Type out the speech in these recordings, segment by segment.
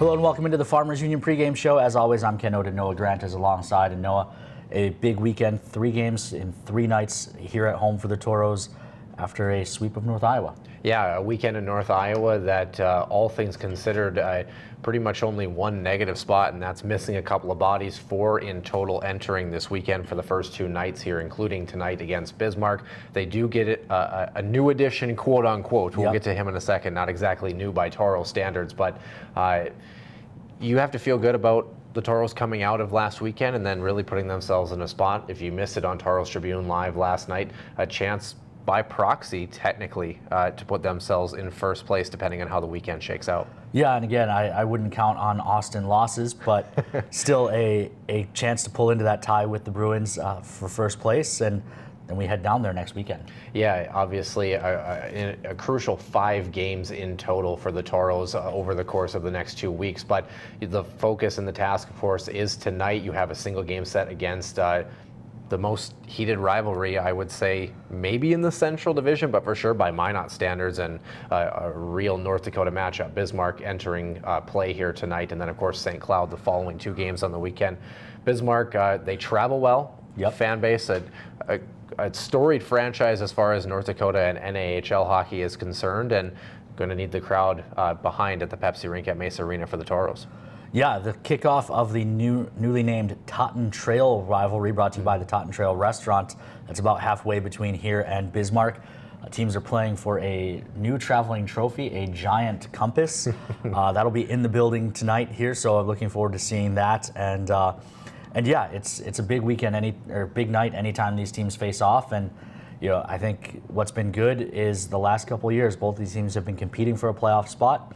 Hello and welcome into the Farmers Union pregame show. As always, I'm Oda and Noah Grant is alongside. And Noah, a big weekend, 3 games in 3 nights here at home for the Tauros after a sweep of North Iowa. Yeah, a weekend in North Iowa that, all things considered, pretty much only one negative spot, and that's missing a couple of bodies. 4 in total entering this weekend for the first 2 nights here, including tonight against Bismarck. They do get it, a new addition, quote unquote. We'll get to him in a second. Not exactly new by Tauros standards, but you have to feel good about the Tauros coming out of last weekend and then really putting themselves in a spot. If you missed it on Tauros Tribune Live last night, a chance by proxy, technically, to put themselves in first place, depending on how the weekend shakes out. Yeah, and again, I wouldn't count on Austin losses, but still a chance to pull into that tie with the Bruins for first place, and then we head down there next weekend. Yeah, obviously a crucial 5 games in total for the Tauros over the course of the next 2 weeks, but the focus and the task, of course, is tonight. You have a single game set against the most heated rivalry, I would say, maybe in the Central Division, but for sure by Minot standards, and a real North Dakota matchup. Bismarck entering play here tonight, and then of course St. Cloud the following 2 games on the weekend. Bismarck, they travel well. Fan base, a storied franchise as far as North Dakota and NAHL hockey is concerned, and going to need the crowd behind at the Pepsi rink at Mesa Arena for the Tauros. Yeah, the kickoff of the newly named Totten Trail Rivalry, brought to you by the Totten Trail Restaurant. That's about halfway between here and Bismarck. Teams are playing for a new traveling trophy, a giant compass. That'll be in the building tonight here, so I'm looking forward to seeing that. And yeah, it's a big weekend, big night anytime these teams face off. And I think what's been good is the last couple of years, both these teams have been competing for a playoff spot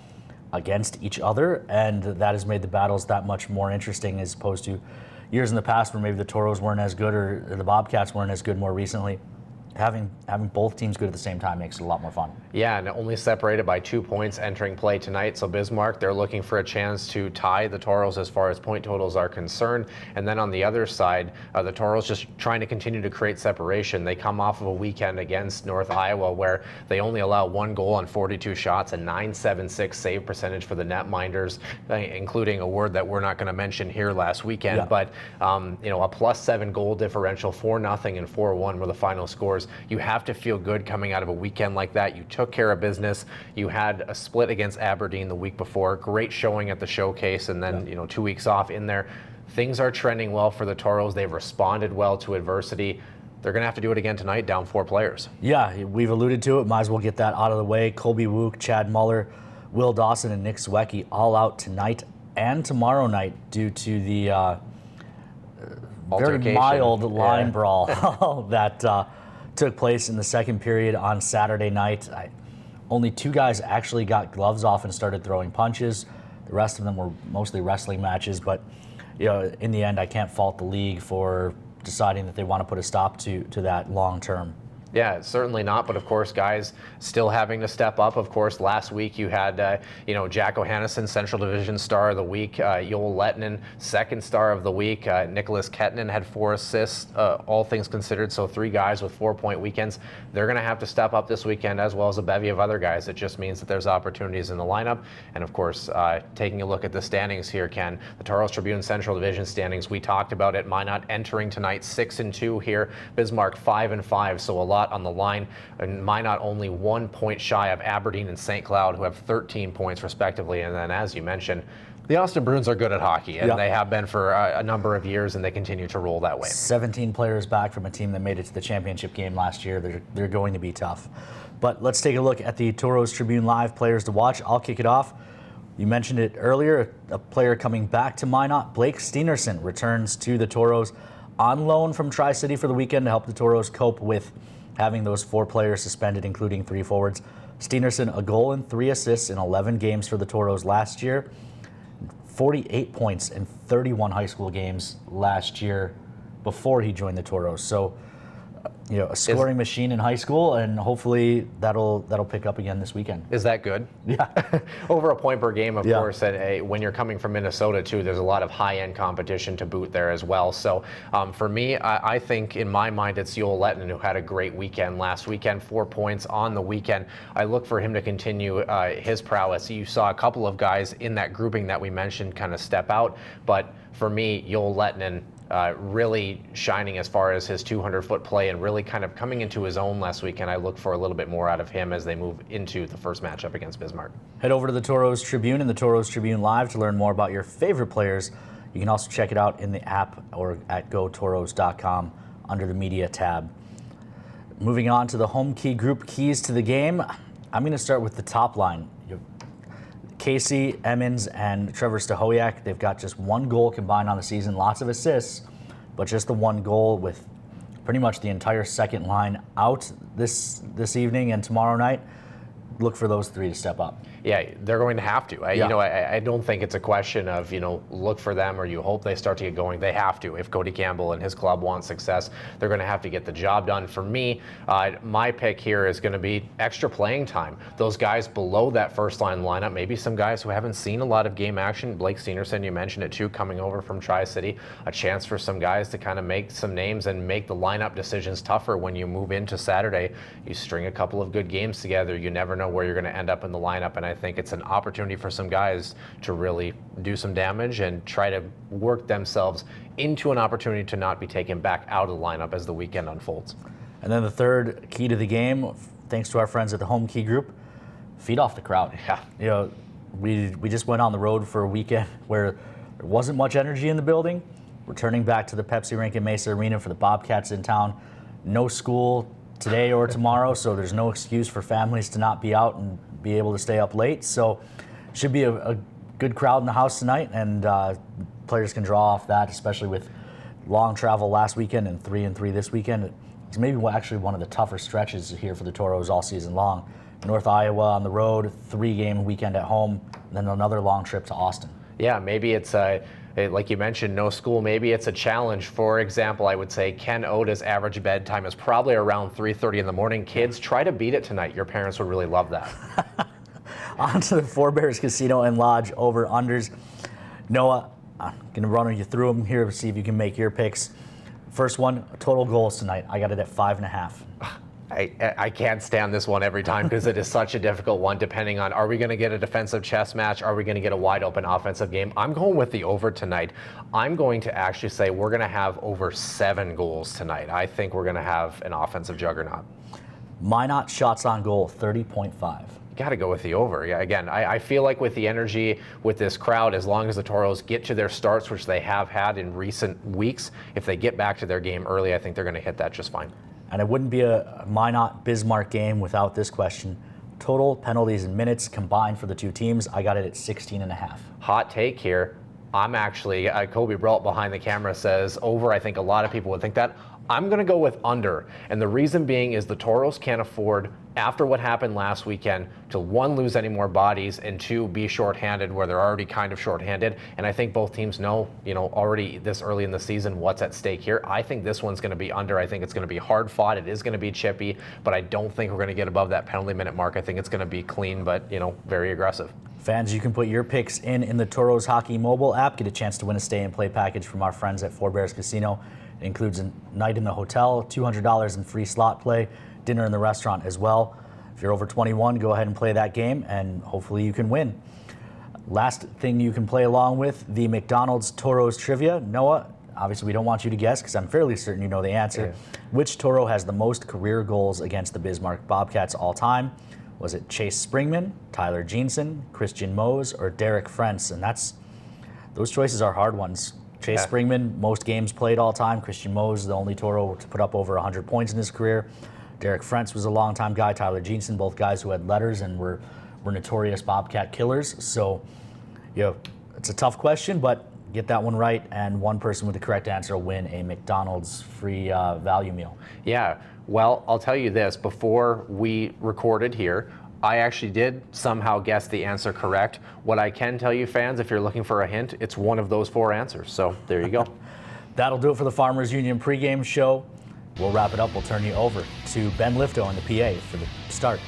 against each other, and that has made the battles that much more interesting as opposed to years in the past where maybe the Tauros weren't as good or the Bobcats weren't as good more recently. Having both teams good at the same time makes it a lot more fun. Yeah, and only separated by 2 points entering play tonight. So Bismarck, they're looking for a chance to tie the Tauros as far as point totals are concerned. And then on the other side, the Tauros just trying to continue to create separation. They come off of a weekend against North Iowa where they only allow 1 goal on 42 shots, a .976 save percentage for the netminders, including a word that we're not going to mention here last weekend. Yeah. But a +7 goal differential, 4-0 and 4-1 were the final scores. You have to feel good coming out of a weekend like that. You took care of business. You had a split against Aberdeen the week before. Great showing at the showcase, and then 2 weeks off in there. Things are trending well for the Tauros. They've responded well to adversity. They're going to have to do it again tonight, down 4 players. Yeah, we've alluded to it. Might as well get that out of the way. Colby Wook, Chad Muller, Will Dawson, and Nick Zwiecki all out tonight and tomorrow night due to the very mild line brawl that took place in the second period on Saturday night. Only 2 guys actually got gloves off and started throwing punches. The rest of them were mostly wrestling matches, but in the end, I can't fault the league for deciding that they want to put a stop to that long term. Yeah, certainly not. But of course, guys still having to step up. Of course, last week you had, Jack O'Hannesson, Central Division Star of the Week. Joel Lettinen, second Star of the Week. Nicholas Kettinen had 4 assists, all things considered. So 3 guys with 4-point weekends. They're going to have to step up this weekend, as well as a bevy of other guys. It just means that there's opportunities in the lineup. And of course, taking a look at the standings here, Ken, the Tauros Tribune Central Division standings, we talked about it. Minot entering tonight 6-2 here. Bismarck 5-5. So a lot on the line, and Minot only 1 point shy of Aberdeen and St. Cloud, who have 13 points respectively. And then, as you mentioned, the Austin Bruins are good at hockey, and they have been for a number of years, and they continue to roll that way. 17 players back from a team that made it to the championship game last year. They're going to be tough. But let's take a look at the Tauros Tribune Live players to watch. I'll kick it off. You mentioned it earlier, a player coming back to Minot, Blake Steenerson, returns to the Tauros on loan from Tri-City for the weekend to help the Tauros cope with having those 4 players suspended, including 3 forwards. Steenerson, a goal and 3 assists in 11 games for the Tauros last year. 48 points in 31 high school games last year before he joined the Tauros. So a scoring machine in high school, and hopefully that'll pick up again this weekend. Is that good? Yeah. Over a point per game, of course, and when you're coming from Minnesota, too, there's a lot of high-end competition to boot there as well. So for me, I think in my mind, it's Joel Lettinen who had a great weekend last weekend, 4 points on the weekend. I look for him to continue his prowess. You saw a couple of guys in that grouping that we mentioned kind of step out, but for me, Joel Lettinen really shining as far as his 200-foot play and really kind of coming into his own last weekend. I look for a little bit more out of him as they move into the first matchup against Bismarck. Head over to the Tauros Tribune and the Tauros Tribune Live to learn more about your favorite players. You can also check it out in the app or at gotauros.com under the media tab. Moving on to the home key group keys to the game, I'm going to start with the top line. Casey Emmons and Trevor Stahoyak, they've got just one goal combined on the season, lots of assists, but just the one goal with pretty much the entire second line out this evening and tomorrow night. Look for those three to step up. Yeah, they're going to have to. I don't think it's a question of, look for them or you hope they start to get going. They have to. If Cody Campbell and his club want success, they're going to have to get the job done. For me, my pick here is going to be extra playing time. Those guys below that first line lineup, maybe some guys who haven't seen a lot of game action. Blake Steenerson, you mentioned it too, coming over from Tri-City. A chance for some guys to kind of make some names and make the lineup decisions tougher when you move into Saturday. You string a couple of good games together, you never know where you're going to end up in the lineup, and I think it's an opportunity for some guys to really do some damage and try to work themselves into an opportunity to not be taken back out of the lineup as the weekend unfolds. And then the third key to the game, thanks to our friends at the Home Key Group, feed off the crowd. Yeah. We just went on the road for a weekend where there wasn't much energy in the building. We're turning back to the Pepsi Rink and Mesa Arena for the Bobcats in town. No school today or tomorrow, so there's no excuse for families to not be out and be able to stay up late. So should be a good crowd in the house tonight, and players can draw off that, especially with long travel last weekend and 3-3 this weekend. It's maybe actually one of the tougher stretches here for the Tauros all season long. North Iowa on the road, 3-game weekend at home, and then another long trip to Austin. Yeah, maybe it's like you mentioned, no school. Maybe it's a challenge. For example, I would say Ken Oda's average bedtime is probably around 3:30 in the morning. Kids, try to beat it tonight. Your parents would really love that. On to the Four Bears Casino and Lodge over-unders. Noah, I'm going to run you through them here to see if you can make your picks. First one, total goals tonight. I got it at 5.5. I can't stand this one every time because it is such a difficult one, depending on, are we going to get a defensive chess match? Are we going to get a wide open offensive game? I'm going with the over tonight. I'm going to actually say we're going to have over 7 goals tonight. I think we're going to have an offensive juggernaut. Minot shots on goal, 30.5. Got to go with the over. Yeah, again, I feel like with the energy with this crowd, as long as the Tauros get to their starts, which they have had in recent weeks, if they get back to their game early, I think they're going to hit that just fine. And it wouldn't be a Minot Bismarck game without this question. Total penalties and minutes combined for the two teams, I got it at 16.5. Hot take here. I'm actually, Kobe Brault behind the camera says over. I think a lot of people would think that. I'm going to go with under. And the reason being is the Tauros can't afford, after what happened last weekend, to 1, lose any more bodies, and 2, be shorthanded where they're already kind of shorthanded. And I think both teams know, already this early in the season what's at stake here. I think this one's going to be under. I think it's going to be hard fought. It is going to be chippy, but I don't think we're going to get above that penalty minute mark. I think it's going to be clean, but, very aggressive. Fans, you can put your picks in the Tauros Hockey mobile app. Get a chance to win a stay and play package from our friends at Four Bears Casino. It includes a night in the hotel, $200 in free slot play, dinner in the restaurant as well. If you're over 21, go ahead and play that game, and hopefully you can win. Last thing you can play along with, the McDonald's Tauros Trivia. Noah, obviously we don't want you to guess because I'm fairly certain you know the answer. Yeah. Which Tauro has the most career goals against the Bismarck Bobcats all time? Was it Chase Springman, Tyler Jeanson, Christian Mose, or Derek Frentz? And those choices are hard ones. Chase Springman, most games played all time. Christian Mose, the only Tauro to put up over 100 points in his career. Derek Frentz was a longtime guy. Tyler Jeanson, both guys who had letters and were notorious Bobcat killers. So, it's a tough question, but get that one right, and one person with the correct answer will win a McDonald's free value meal. Yeah, well, I'll tell you this. Before we recorded here, I actually did somehow guess the answer correct. What I can tell you, fans, if you're looking for a hint, it's one of those 4 answers. So there you go. That'll do it for the Farmers Union pregame show. We'll wrap it up. We'll turn you over to Ben Lifto in the PA for the start.